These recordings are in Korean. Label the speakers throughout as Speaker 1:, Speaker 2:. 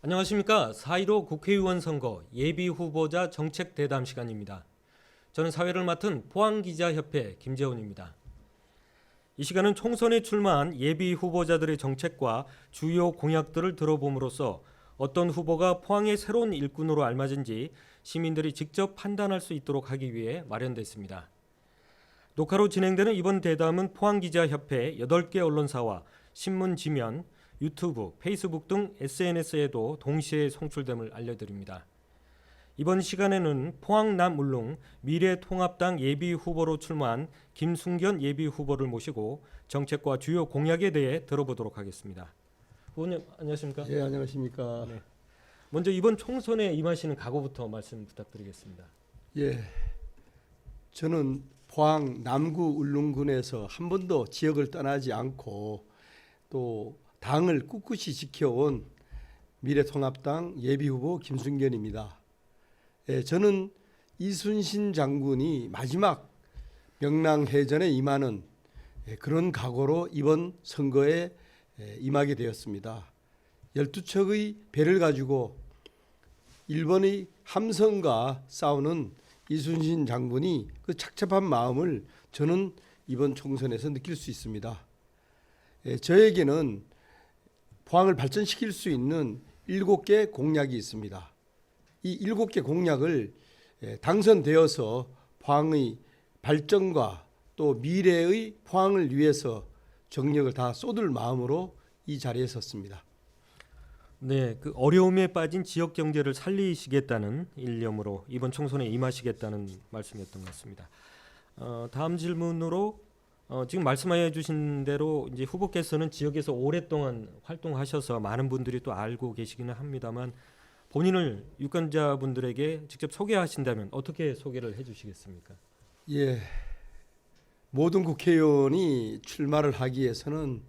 Speaker 1: 안녕하십니까. 4.15 국회의원 선거 예비후보자 정책대담 시간입니다. 저는 사회를 맡은 포항기자협회 김재훈입니다. 이 시간은 총선에 출마한 예비후보자들의 정책과 주요 공약들을 들어봄으로써 어떤 후보가 포항의 새로운 일꾼으로 알맞은지 시민들이 직접 판단할 수 있도록 하기 위해 마련됐습니다. 녹화로 진행되는 이번 대담은 포항기자협회 8개 언론사와 신문 지면, 유튜브, 페이스북 등 SNS에도 동시에 송출됨을 알려드립니다. 이번 시간에는 포항 남울릉 미래통합당 예비후보로 출마한 김순견 예비후보를 모시고 정책과 주요 공약에 대해 들어보도록 하겠습니다. 후보님 안녕하십니까?
Speaker 2: 예, 안녕하십니까?
Speaker 1: 네. 먼저 이번 총선에 임하시는 각오부터 말씀 부탁드리겠습니다.
Speaker 2: 예, 저는 포항 남구 울릉군에서 한 번도 지역을 떠나지 않고 또 당을 꿋꿋이 지켜온 미래통합당 예비후보 김순견입니다. 예, 저는 이순신 장군이 마지막 명랑해전에 임하는 그런 각오로 이번 선거에 임하게 되었습니다. 12척의 배를 가지고 일본의 함선과 싸우는 이순신 장군이 그 착잡한 마음을 저는 이번 총선에서 느낄 수 있습니다. 저에게는 포항을 발전시킬 수 있는 7개 공약이 있습니다. 이 7개 공약을 당선되어서 포항의 발전과 또 미래의 포항을 위해서 정력을 다 쏟을 마음으로 이 자리에 섰습니다.
Speaker 1: 네, 그 어려움에 빠진 지역 경제를 살리시겠다는 일념으로 이번 총선에 임하시겠다는 말씀이었던 것 같습니다. 다음 질문으로 지금 말씀해 주신 대로 이제 후보께서는 지역에서 오랫동안 활동하셔서 많은 분들이 또 알고 계시기는 합니다만 본인을 유권자분들에게 직접 소개하신다면 어떻게 소개를 해주시겠습니까?
Speaker 2: 예, 모든 국회의원이 출마를 하기 위해서는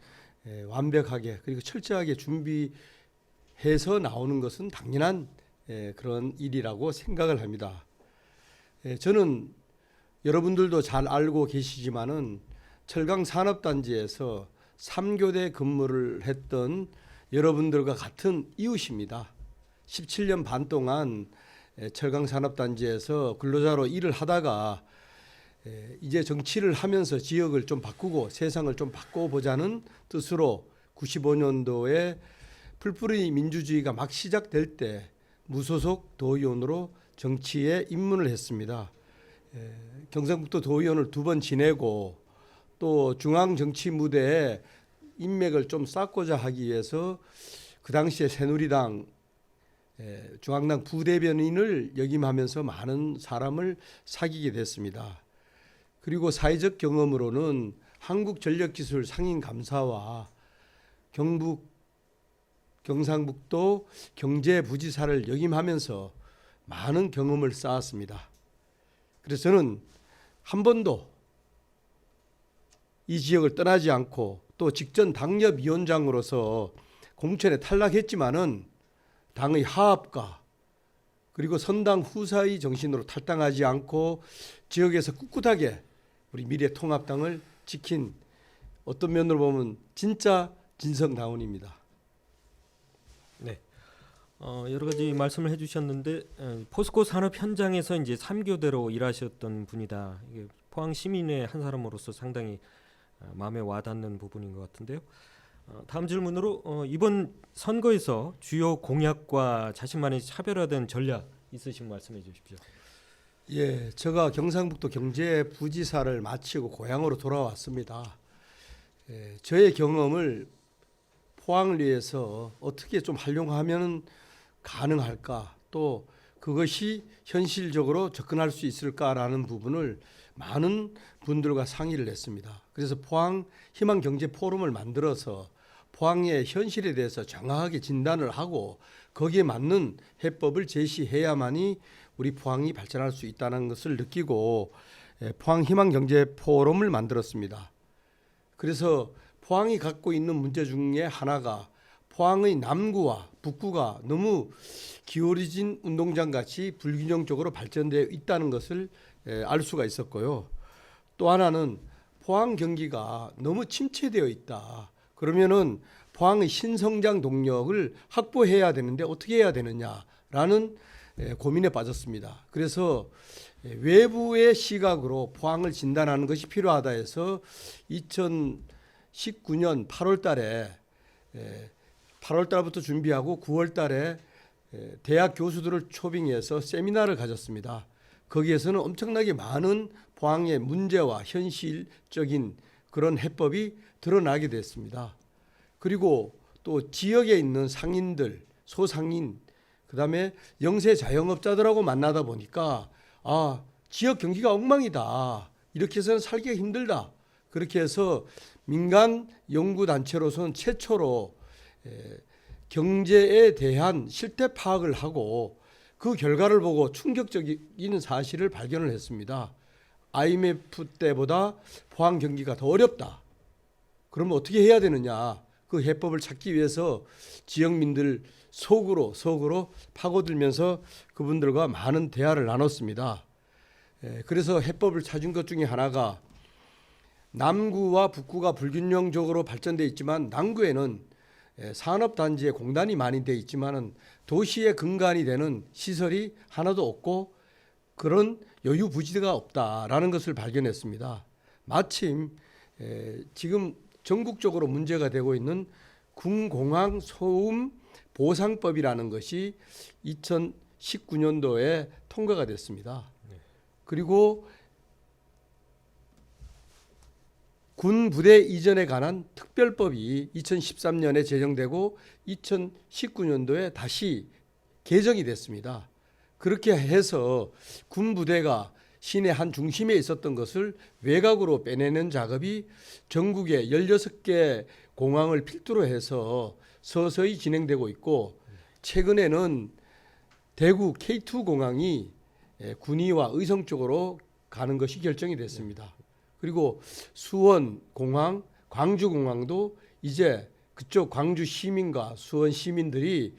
Speaker 2: 완벽하게 그리고 철저하게 준비해서 나오는 것은 당연한 그런 일이라고 생각을 합니다. 저는 여러분들도 잘 알고 계시지만은 철강산업단지에서 3교대 근무를 했던 여러분들과 같은 이웃입니다. 17년 반 동안 철강산업단지에서 근로자로 일을 하다가 이제 정치를 하면서 지역을 좀 바꾸고 세상을 좀 바꿔보자는 뜻으로 95년도에 풀뿌리 민주주의가 막 시작될 때 무소속 도의원으로 정치에 입문을 했습니다. 경상북도 도의원을 2번 지내고 또 중앙 정치 무대에 인맥을 좀 쌓고자 하기 위해서 그 당시에 새누리당 중앙당 부대변인을 역임하면서 많은 사람을 사귀게 됐습니다. 그리고 사회적 경험으로는 한국전력기술 상임감사와 경상북도 경제부지사를 역임하면서 많은 경험을 쌓았습니다. 그래서 저는 한 번도 이 지역을 떠나지 않고 또 직전 당협위원장으로서 공천에 탈락했지만은 당의 하합과 그리고 선당 후사의 정신으로 탈당하지 않고 지역에서 꿋꿋하게 우리 미래통합당을 지킨 어떤 면으로 보면 진짜 진성다운입니다.
Speaker 1: 네. 여러 가지 말씀을 해주셨는데 포스코 산업 현장에서 이제 3교대로 일하셨던 분이다. 이게 포항 시민의 한 사람으로서 상당히 마음에 와닿는 부분인 것 같은데요. 다음 질문으로 이번 선거에서 주요 공약과 자신만의 차별화된 전략 있으시면 말씀해 주십시오.
Speaker 2: 예, 제가 경상북도 경제부지사를 마치고 고향으로 돌아왔습니다. 저의 경험을 포항을 위해서 어떻게 좀 활용하면 가능할까, 또 그것이 현실적으로 접근할 수 있을까라는 부분을 많은 분들과 상의를 했습니다. 그래서 포항 희망경제 포럼을 만들어서 포항의 현실에 대해서 정확하게 진단을 하고 거기에 맞는 해법을 제시해야만이 우리 포항이 발전할 수 있다는 것을 느끼고 포항 희망경제 포럼을 만들었습니다. 그래서 포항이 갖고 있는 문제 중에 하나가 포항의 남구와 북구가 너무 기울어진 운동장 같이 불균형적으로 발전되어 있다는 것을 알 수가 있었고요. 또 하나는 포항 경기가 너무 침체되어 있다. 그러면은 포항의 신성장 동력을 확보해야 되는데 어떻게 해야 되느냐라는 고민에 빠졌습니다. 그래서 외부의 시각으로 포항을 진단하는 것이 필요하다 해서 2019년 8월 달에 8월 달부터 준비하고 9월 달에 대학 교수들을 초빙해서 세미나를 가졌습니다. 거기에서는 엄청나게 많은 포항의 문제와 현실적인 그런 해법이 드러나게 됐습니다. 그리고 또 지역에 있는 상인들, 소상인, 그다음에 영세 자영업자들하고 만나다 보니까 지역 경기가 엉망이다. 이렇게 해서는 살기가 힘들다. 그렇게 해서 민간 연구단체로서는 최초로 경제에 대한 실태 파악을 하고 그 결과를 보고 충격적인 사실을 발견을 했습니다. IMF 때보다 포항 경기가 더 어렵다. 그러면 어떻게 해야 되느냐? 그 해법을 찾기 위해서 지역민들 속으로 파고들면서 그분들과 많은 대화를 나눴습니다. 그래서 해법을 찾은 것 중에 하나가 남구와 북구가 불균형적으로 발전돼 있지만 남구에는 산업단지에 공단이 많이 돼 있지만은 도시의 근간이 되는 시설이 하나도 없고 그런 여유 부지가 없다라는 것을 발견했습니다. 마침 지금 전국적으로 문제가 되고 있는 군공항 소음 보상법이라는 것이 2019년도에 통과가 됐습니다. 그리고 군 부대 이전에 관한 특별법이 2013년에 제정되고 2019년도에 다시 개정이 됐습니다. 그렇게 해서 군 부대가 시내 한 중심에 있었던 것을 외곽으로 빼내는 작업이 전국의 16개 공항을 필두로 해서 서서히 진행되고 있고 최근에는 대구 K2 공항이 군위와 의성 쪽으로 가는 것이 결정이 됐습니다. 그리고 수원 공항, 광주 공항도 이제 그쪽 광주 시민과 수원 시민들이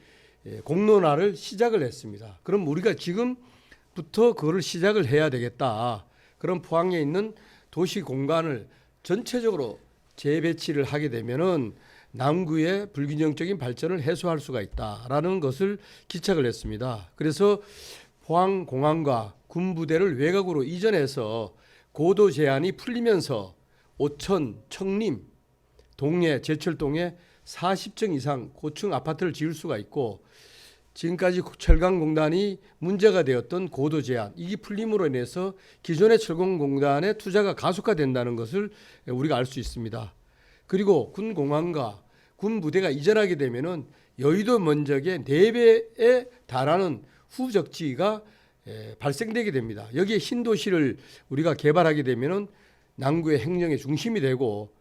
Speaker 2: 공론화를 시작을 했습니다. 그럼 우리가 지금부터 그거를 시작을 해야 되겠다. 그럼 포항에 있는 도시 공간을 전체적으로 재배치를 하게 되면은 남구의 불균형적인 발전을 해소할 수가 있다라는 것을 기착을 했습니다. 그래서 포항 공항과 군부대를 외곽으로 이전해서 고도 제한이 풀리면서 오천, 청림, 동해, 제철동에 40층 이상 고층 아파트를 지을 수가 있고 지금까지 철강공단이 문제가 되었던 고도 제한 이게 풀림으로 인해서 기존의 철강공단의 투자가 가속화된다는 것을 우리가 알 수 있습니다. 그리고 군공항과 군부대가 이전하게 되면은 여의도 면적의 4배에 달하는 후적지가 발생되게 됩니다. 여기에 신도시를 우리가 개발하게 되면은 남구의 행정의 중심이 되고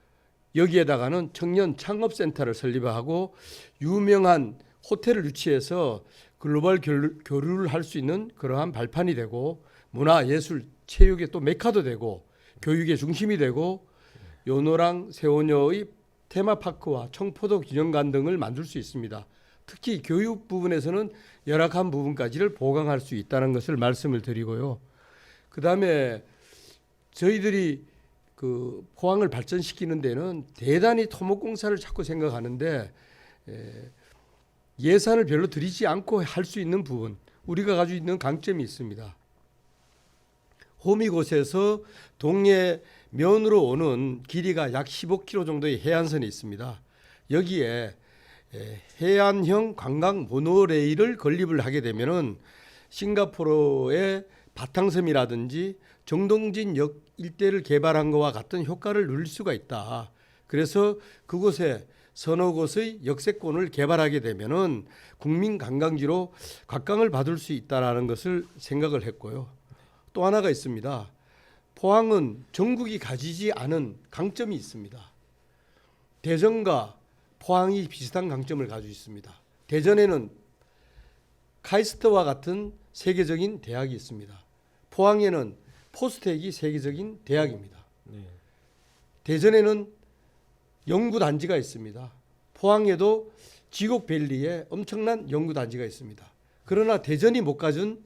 Speaker 2: 여기에다가는 청년 창업센터를 설립하고 유명한 호텔을 유치해서 글로벌 교류를 할 수 있는 그러한 발판이 되고 문화, 예술, 체육의 또 메카도 되고 교육의 중심이 되고 요노랑 세오녀의 테마파크와 청포도 기념관 등을 만들 수 있습니다. 특히 교육 부분에서는 열악한 부분까지를 보강할 수 있다는 것을 말씀을 드리고요. 그다음에 저희들이 그 포항을 발전시키는 데는 대단히 토목공사를 자꾸 생각하는데 예산을 별로 들이지 않고 할 수 있는 부분 우리가 가지고 있는 강점이 있습니다. 호미곶에서 동해 면으로 오는 길이가 약 15km 정도의 해안선이 있습니다. 여기에 해안형 관광 모노레일을 건립을 하게 되면은 싱가포르의 바탕섬이라든지 정동진역 일대를 개발한 것과 같은 효과를 누릴 수가 있다. 그래서 그곳에 서너 곳의 역세권을 개발하게 되면은 국민 관광지로 각광을 받을 수 있다라는 것을 생각을 했고요. 또 하나가 있습니다. 포항은 전국이 가지지 않은 강점이 있습니다. 대전과 포항이 비슷한 강점을 가지고 있습니다. 대전에는 카이스트와 같은 세계적인 대학이 있습니다. 포항에는 포스텍이 세계적인 대학입니다. 대전에는 연구단지가 있습니다. 포항에도 지곡밸리에 엄청난 연구단지가 있습니다. 그러나 대전이 못 가진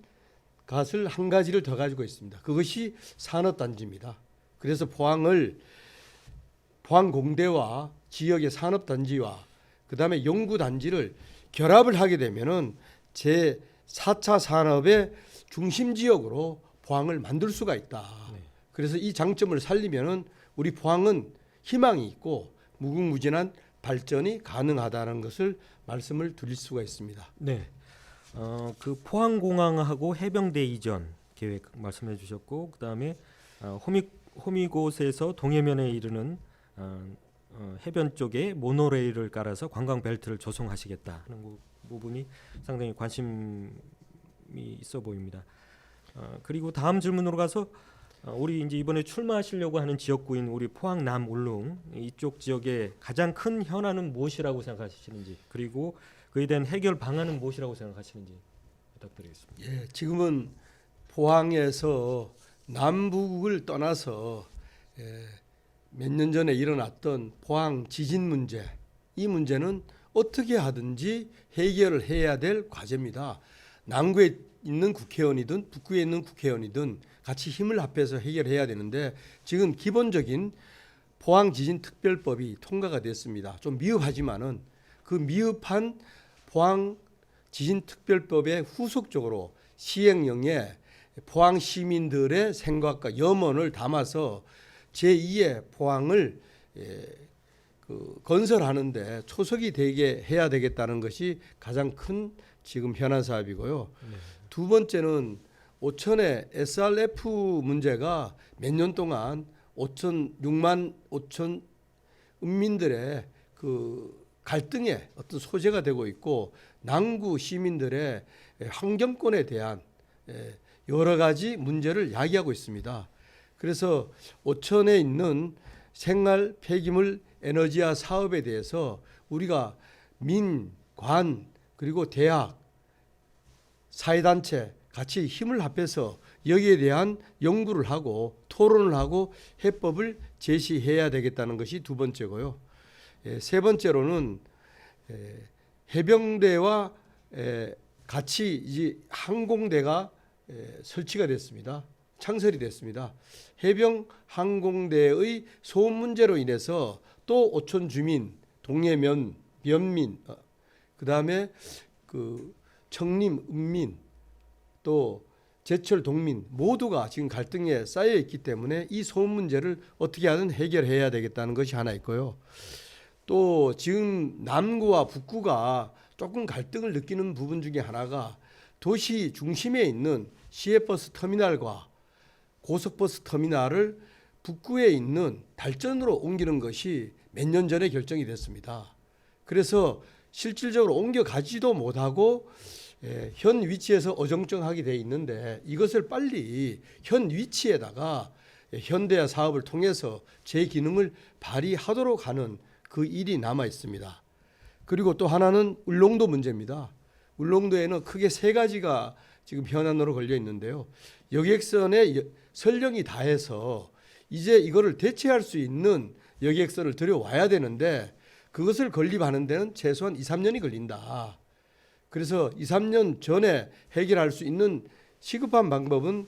Speaker 2: 것을 한 가지를 더 가지고 있습니다. 그것이 산업단지입니다. 그래서 포항공대와 지역의 산업단지와 그다음에 연구 단지를 결합을 하게 되면은 제 4차 산업의 중심 지역으로 포항을 만들 수가 있다.
Speaker 1: 네.
Speaker 2: 그래서 이 장점을 살리면은 우리 포항은 희망이 있고 무궁무진한 발전이 가능하다는 것을 말씀을 드릴 수가 있습니다.
Speaker 1: 네. 그 포항공항하고 해병대 이전 계획 말씀해 주셨고 그다음에 호미곶에서 동해면에 이르는 해변 쪽에 모노레일을 깔아서 관광 벨트를 조성하시겠다 하는 부분이 상당히 관심이 있어 보입니다. 그리고 다음 질문으로 가서 우리 이제 이번에 출마하시려고 하는 지역구인 우리 포항 남 울릉 이쪽 지역의 가장 큰 현안은 무엇이라고 생각하시는지 그리고 그에 대한 해결 방안은 무엇이라고 생각하시는지 부탁드리겠습니다.
Speaker 2: 예, 지금은 포항에서 남북을 떠나서 몇 년 전에 일어났던 포항 지진 문제, 이 문제는 어떻게 하든지 해결을 해야 될 과제입니다. 남구에 있는 국회의원이든 북구에 있는 국회의원이든 같이 힘을 합해서 해결해야 되는데 지금 기본적인 포항 지진 특별법이 통과가 됐습니다. 좀 미흡하지만은 그 미흡한 포항 지진 특별법의 후속적으로 시행령에 포항 시민들의 생각과 염원을 담아서 제2의 포항을 건설하는데 초석이 되게 해야 되겠다는 것이 가장 큰 지금 현안 사업이고요.
Speaker 1: 네.
Speaker 2: 두 번째는 오천의 SRF 문제가 몇 년 동안 6만 5천 은민들의 그 갈등의 어떤 소재가 되고 있고 남구 시민들의 환경권에 대한 여러 가지 문제를 야기하고 있습니다. 그래서 오천에 있는 생활 폐기물 에너지화 사업에 대해서 우리가 민, 관, 그리고 대학, 사회단체 같이 힘을 합해서 여기에 대한 연구를 하고 토론을 하고 해법을 제시해야 되겠다는 것이 두 번째고요. 세 번째로는 해병대와 같이 이제 항공대가 설치가 됐습니다. 창설이 됐습니다. 해병 항공대의 소음 문제로 인해서 또 오천 주민, 동해면, 면민, 그다음에 그 청림, 은민, 또 제철 동민 모두가 지금 갈등에 쌓여 있기 때문에 이 소음 문제를 어떻게 하든 해결해야 되겠다는 것이 하나 있고요. 또 지금 남구와 북구가 조금 갈등을 느끼는 부분 중에 하나가 도시 중심에 있는 시외버스 터미널과 고속버스 터미널을 북구에 있는 달전으로 옮기는 것이 몇 년 전에 결정이 됐습니다. 그래서 실질적으로 옮겨가지도 못하고 현 위치에서 어정쩡하게 돼 있는데 이것을 빨리 현 위치에다가 현대화 사업을 통해서 제 기능을 발휘하도록 하는 그 일이 남아 있습니다. 그리고 또 하나는 울릉도 문제입니다. 울릉도에는 크게 세 가지가 지금 현안으로 걸려 있는데요. 여객선에 선령이 다해서 이제 이거를 대체할 수 있는 여객선을 들여와야 되는데 그것을 건립하는 데는 최소한 2, 3년이 걸린다. 그래서 2, 3년 전에 해결할 수 있는 시급한 방법은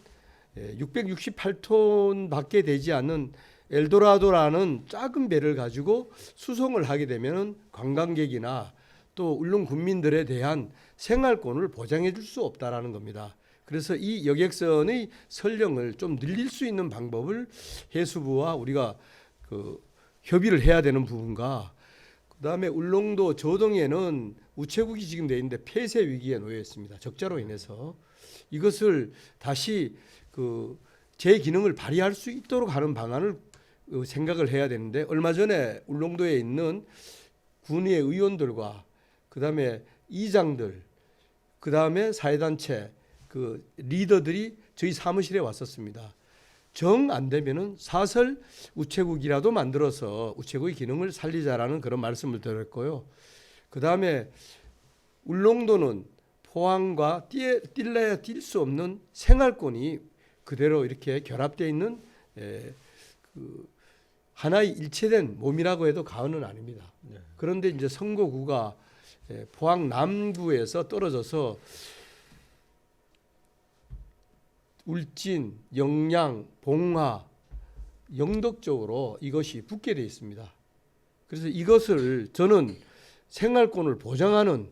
Speaker 2: 668톤밖에 되지 않는 엘도라도라는 작은 배를 가지고 수송을 하게 되면 관광객이나 또 울릉 군민들에 대한 생활권을 보장해 줄 수 없다라는 겁니다. 그래서 이 여객선의 선령을 좀 늘릴 수 있는 방법을 해수부와 우리가 협의를 해야 되는 부분과 그다음에 울릉도 저동에는 우체국이 지금 돼 있는데 폐쇄 위기에 놓여 있습니다. 적자로 인해서 이것을 다시 제 기능을 발휘할 수 있도록 하는 방안을 생각을 해야 되는데 얼마 전에 울릉도에 있는 군의 의원들과 그다음에 이장들 그다음에 사회단체 리더들이 저희 사무실에 왔었습니다. 정 안 되면은 사설 우체국이라도 만들어서 우체국의 기능을 살리자라는 그런 말씀을 드렸고요. 그다음에 울릉도는 포항과 뛸래야 뛸 수 없는 생활권이 그대로 이렇게 결합되어 있는 하나의 일체된 몸이라고 해도 과언은 아닙니다.
Speaker 1: 네.
Speaker 2: 그런데 이제 선거구가 포항 남구에서 떨어져서 울진, 영양, 봉화, 영덕 쪽으로 이것이 붙게 되어 있습니다. 그래서 이것을 저는 생활권을 보장하는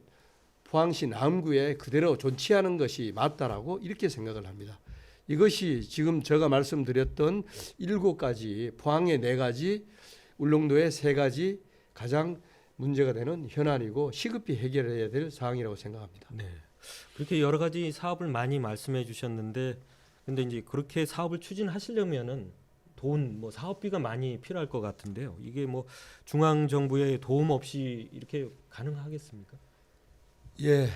Speaker 2: 포항시 남구에 그대로 존치하는 것이 맞다라고 이렇게 생각을 합니다. 이것이 지금 제가 말씀드렸던 7가지, 포항의 4가지, 울릉도의 3가지 가장 문제가 되는 현안이고 시급히 해결해야 될 사항이라고 생각합니다.
Speaker 1: 네. 그렇게 여러 가지 사업을 많이 말씀해 주셨는데 근데 이제 그렇게 사업을 추진하시려면은 돈, 뭐 사업비가 많이 필요할 것 같은데요. 이게 뭐 중앙 정부의 도움 없이 이렇게 가능하겠습니까?
Speaker 2: 예,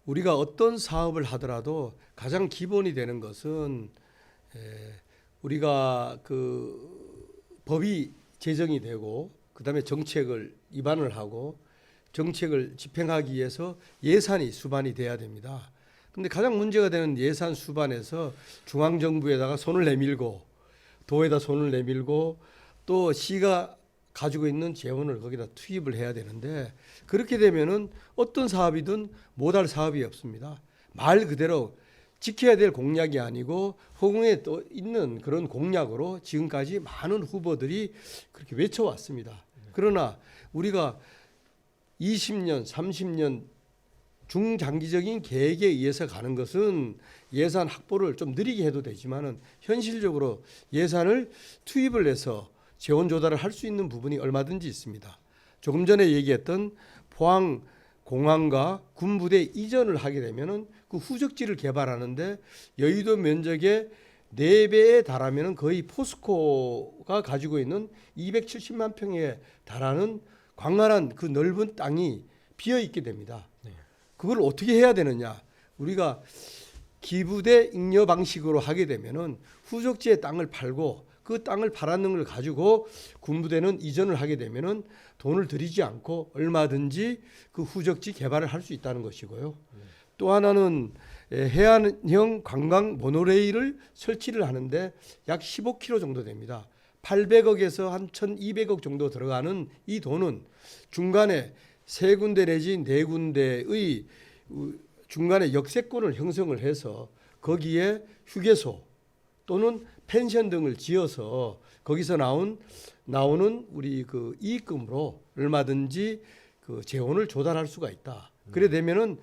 Speaker 2: 우리가 어떤 사업을 하더라도 가장 기본이 되는 것은 우리가 그 법이 제정이 되고 그다음에 정책을 입안을 하고 정책을 집행하기 위해서 예산이 수반이 돼야 됩니다. 근데 가장 문제가 되는 예산 수반에서 중앙 정부에다가 손을 내밀고 도에다 손을 내밀고 또 시가 가지고 있는 재원을 거기다 투입을 해야 되는데 그렇게 되면은 어떤 사업이든 못할 사업이 없습니다. 말 그대로 지켜야 될 공약이 아니고 허공에 또 있는 그런 공약으로 지금까지 많은 후보들이 그렇게 외쳐왔습니다. 그러나 우리가 20년, 30년 중장기적인 계획에 의해서 가는 것은 예산 확보를 좀 느리게 해도 되지만은 현실적으로 예산을 투입을 해서 재원 조달을 할 수 있는 부분이 얼마든지 있습니다. 조금 전에 얘기했던 포항 공항과 군부대 이전을 하게 되면은 그 후적지를 개발하는데 여의도 면적의 4배에 달하면은 거의 포스코가 가지고 있는 270만 평에 달하는 광활한 그 넓은 땅이 비어 있게 됩니다.
Speaker 1: 네.
Speaker 2: 그걸 어떻게 해야 되느냐? 우리가 기부대 잉여 방식으로 하게 되면은 후적지의 땅을 팔고 그 땅을 팔았는 걸 가지고 군부대는 이전을 하게 되면은 돈을 들이지 않고 얼마든지 그 후적지 개발을 할 수 있다는 것이고요. 또 하나는 해안형 관광 모노레일을 설치를 하는데 약 15km 정도 됩니다. 800억에서 한 1,200억 정도 들어가는 이 돈은 중간에 3군데 내지 4군데의 중간에 역세권을 형성을 해서 거기에 휴게소 또는 펜션 등을 지어서 거기서 나오는 우리 그 이익금으로 얼마든지 그 재원을 조달할 수가 있다. 그래 되면은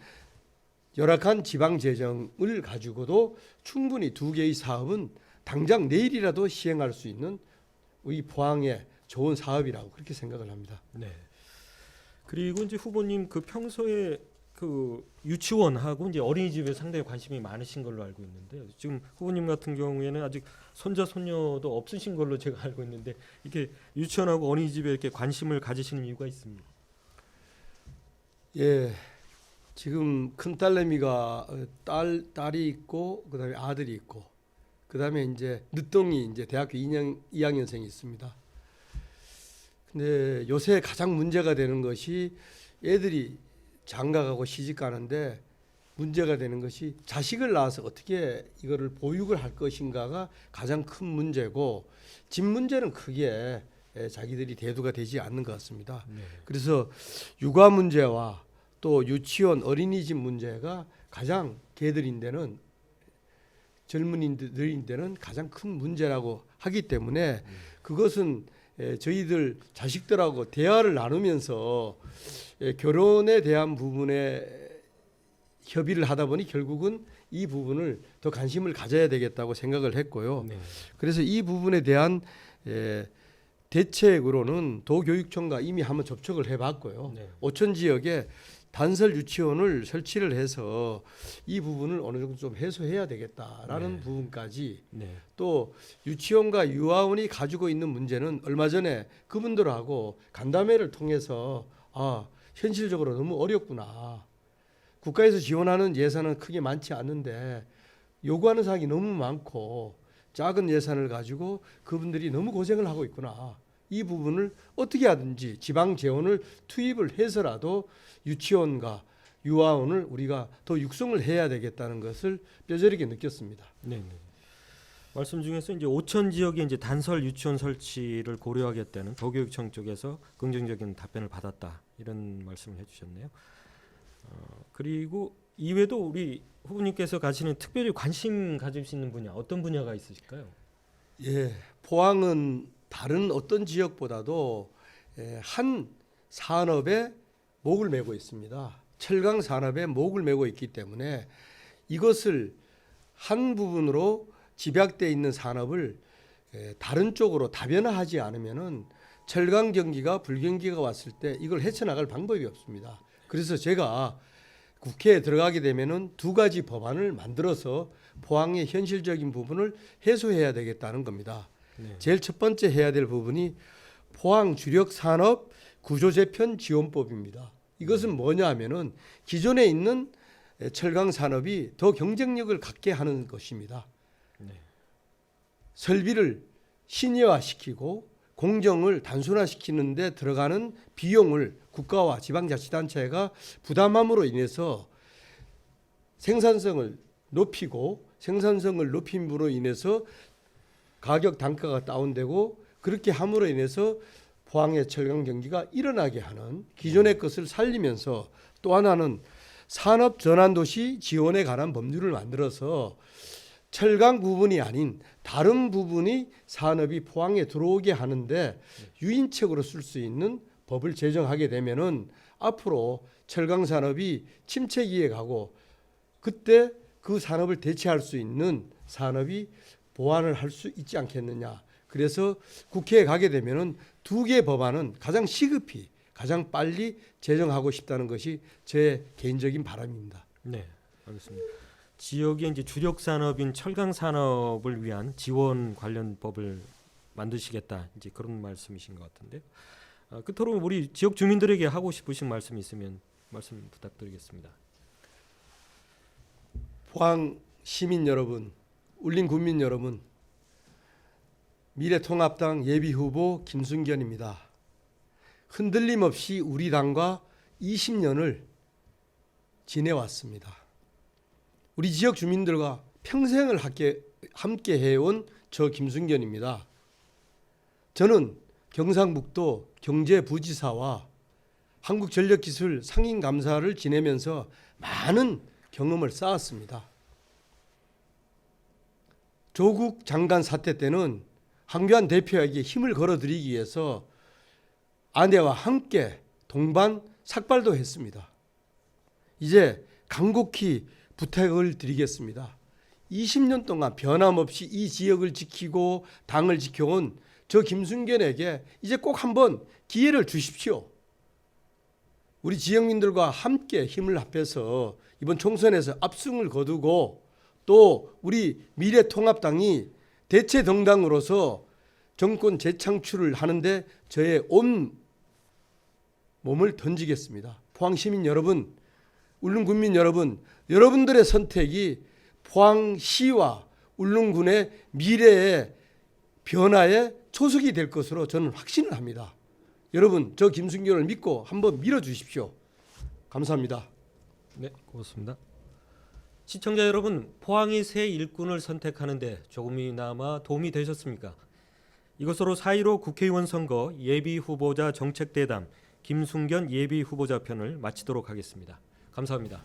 Speaker 2: 열악한 지방 재정을 가지고도 충분히 2개의 사업은 당장 내일이라도 시행할 수 있는 우리 포항의 좋은 사업이라고 그렇게 생각을 합니다.
Speaker 1: 네. 그리고 이제 후보님 그 평소에 그 유치원하고 이제 어린이집에 상당히 관심이 많으신 걸로 알고 있는데요. 지금 후보님 같은 경우에는 아직 손자 손녀도 없으신 걸로 제가 알고 있는데 이렇게 유치원하고 어린이집에 이렇게 관심을 가지시는 이유가 있습니다.
Speaker 2: 예, 지금 큰 딸내미가 딸이 있고 그다음에 아들이 있고 그다음에 이제 늦둥이 이제 대학교 2학년생이 있습니다. 근데 요새 가장 문제가 되는 것이 애들이 장가가고 시집 가는데 문제가 되는 것이 자식을 낳아서 어떻게 이거를 보육을 할 것인가가 가장 큰 문제고 집 문제는 크게 자기들이 대두가 되지 않는 것 같습니다.
Speaker 1: 네.
Speaker 2: 그래서 육아 문제와 또 유치원 어린이집 문제가 가장 걔들인데는 젊은이들인데는 가장 큰 문제라고 하기 때문에 그것은 저희들 자식들하고 대화를 나누면서 결혼에 대한 부분에 협의를 하다 보니 결국은 이 부분을 더 관심을 가져야 되겠다고 생각을 했고요.
Speaker 1: 네.
Speaker 2: 그래서 이 부분에 대한 대책으로는 도교육청과 이미 한번 접촉을 해봤고요.
Speaker 1: 네.
Speaker 2: 오천 지역에 단설 유치원을 설치를 해서 이 부분을 어느 정도 좀 해소해야 되겠다라는
Speaker 1: 네.
Speaker 2: 부분까지
Speaker 1: 네.
Speaker 2: 또 유치원과 유아원이 가지고 있는 문제는 얼마 전에 그분들하고 간담회를 통해서 현실적으로 너무 어렵구나. 국가에서 지원하는 예산은 크게 많지 않는데 요구하는 사항이 너무 많고 작은 예산을 가지고 그분들이 너무 고생을 하고 있구나. 이 부분을 어떻게 하든지 지방 재원을 투입을 해서라도 유치원과 유아원을 우리가 더 육성을 해야 되겠다는 것을 뼈저리게 느꼈습니다.
Speaker 1: 네. 네. 말씀 중에서 이제 오천 지역에 이제 단설 유치원 설치를 고려하겠다는 도교육청 쪽에서 긍정적인 답변을 받았다 이런 말씀을 해주셨네요. 그리고 이외에도 우리 후보님께서 가시는 특별히 관심 가지시는 분야 어떤 분야가 있으실까요?
Speaker 2: 예, 포항은 다른 어떤 지역보다도 한 산업에 목을 메고 있습니다. 철강 산업에 목을 메고 있기 때문에 이것을 한 부분으로 집약되어 있는 산업을 다른 쪽으로 다변화하지 않으면은 철강 경기가 불경기가 왔을 때 이걸 헤쳐나갈 방법이 없습니다. 그래서 제가 국회에 들어가게 되면은 두 가지 법안을 만들어서 포항의 현실적인 부분을 해소해야 되겠다는 겁니다.
Speaker 1: 네.
Speaker 2: 제일 첫 번째 해야 될 부분이 포항 주력 산업 구조재편 지원법입니다. 이것은 뭐냐 하면은 기존에 있는 철강 산업이 더 경쟁력을 갖게 하는 것입니다.
Speaker 1: 네.
Speaker 2: 설비를 신예화시키고 공정을 단순화시키는 데 들어가는 비용을 국가와 지방자치단체가 부담함으로 인해서 생산성을 높이고 생산성을 높임으로 인해서 가격 단가가 다운되고 그렇게 함으로 인해서 포항의 철강 경기가 일어나게 하는 기존의 것을 살리면서 또 하나는 산업 전환 도시 지원에 관한 법률을 만들어서 철강 부분이 아닌 다른 부분이 산업이 포항에 들어오게 하는데 유인책으로 쓸 수 있는 법을 제정하게 되면은 앞으로 철강 산업이 침체기에 가고 그때 그 산업을 대체할 수 있는 산업이 보완을 할 수 있지 않겠느냐. 그래서 국회에 가게 되면은 두 개 법안은 가장 시급히 가장 빨리 제정하고 싶다는 것이 제 개인적인 바람입니다.
Speaker 1: 네, 알겠습니다. 지역의 이제 주력 산업인 철강 산업을 위한 지원 관련 법을 만드시겠다 이제 그런 말씀이신 것 같은데 끝으로 우리 지역 주민들에게 하고 싶으신 말씀이 있으면 말씀 부탁드리겠습니다.
Speaker 2: 포항 시민 여러분, 울린 군민 여러분, 미래통합당 예비후보 김순견입니다. 흔들림 없이 우리 당과 20년을 지내왔습니다. 우리 지역 주민들과 평생을 함께 해온 저 김순견입니다. 저는 경상북도 경제부지사와 한국전력기술 상임감사를 지내면서 많은 경험을 쌓았습니다. 조국 장관 사태 때는 황교안 대표에게 힘을 걸어드리기 위해서 아내와 함께 동반 삭발도 했습니다. 이제 간곡히 부탁을 드리겠습니다. 20년 동안 변함없이 이 지역을 지키고 당을 지켜온 저 김순견에게 이제 꼭 한번 기회를 주십시오. 우리 지역민들과 함께 힘을 합해서 이번 총선에서 압승을 거두고 또 우리 미래통합당이 대체 정당으로서 정권 재창출을 하는데 저의 온 몸을 던지겠습니다. 포항시민 여러분, 울릉군민 여러분, 여러분들의 선택이 포항시와 울릉군의 미래의 변화의 초석이 될 것으로 저는 확신을 합니다. 여러분, 저 김순견을 믿고 한번 밀어주십시오. 감사합니다.
Speaker 1: 네, 고맙습니다. 시청자 여러분, 포항이 새 일꾼을 선택하는데 조금이나마 도움이 되셨습니까? 이것으로 4.15 국회의원 선거 예비후보자 정책대담 김순견 예비후보자 편을 마치도록 하겠습니다. 감사합니다.